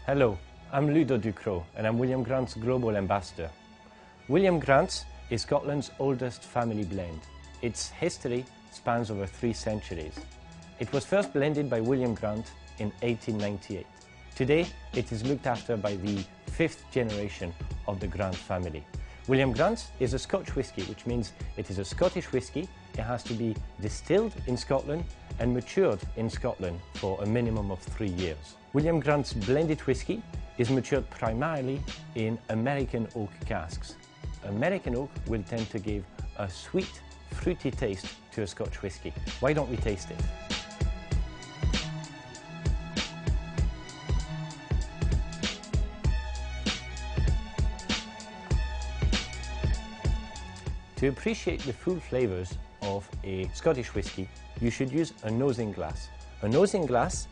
Hello, I'm Ludo Ducrot and I'm William Grant's Global Ambassador. William Grant's is Scotland's oldest family blend. Its history spans over 3 centuries. It was first blended by William Grant in 1898. Today, it is looked after by the 5th generation of the Grant family. William Grant is a Scotch whisky, which means it is a Scottish whisky. It has to be distilled in Scotland and matured in Scotland for a minimum of 3 years. William Grant's blended whisky is matured primarily in American oak casks. American oak will tend to give a sweet, fruity taste to a Scotch whisky. Why don't we taste it? To appreciate the full flavours of a Scottish whisky, you should use a nosing glass. A nosing glass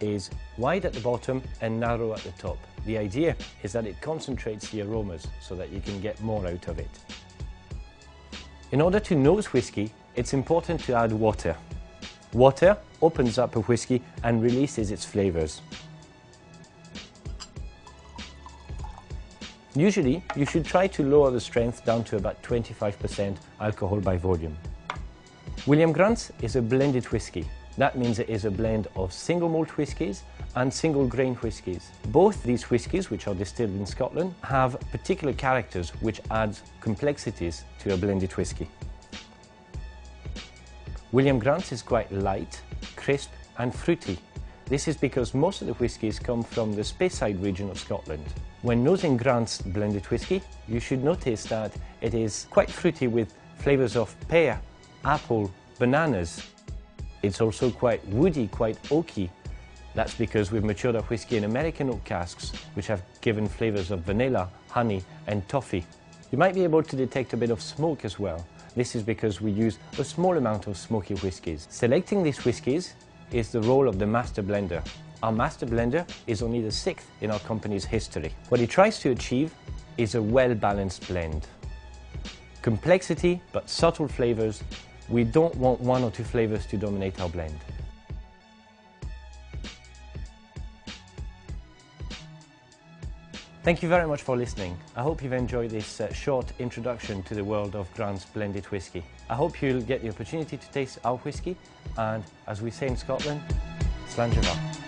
is wide at the bottom and narrow at the top. The idea is that it concentrates the aromas so that you can get more out of it. In order to nose whisky, it's important to add water. Water opens up a whisky and releases its flavours. Usually, you should try to lower the strength down to about 25% alcohol by volume. William Grant's is a blended whisky. That means it is a blend of single malt whiskies and single grain whiskies. Both these whiskies, which are distilled in Scotland, have particular characters which adds complexities to a blended whisky. William Grant's is quite light, crisp and fruity. This is because most of the whiskies come from the Speyside region of Scotland. When nosing Grant's blended whisky, you should notice that it is quite fruity with flavours of pear, apple, bananas. It's also quite woody, quite oaky. That's because we've matured our whisky in American oak casks, which have given flavours of vanilla, honey and toffee. You might be able to detect a bit of smoke as well. This is because we use a small amount of smoky whiskies. Selecting these whiskies is the role of the master blender. Our master blender is only the 6th in our company's history. What he tries to achieve is a well-balanced blend. Complexity, but subtle flavours. We don't want 1 or 2 flavours to dominate our blend. Thank you very much for listening. I hope you've enjoyed this short introduction to the world of Grant's blended whisky. I hope you'll get the opportunity to taste our whisky, and as we say in Scotland, Slàinte mhath.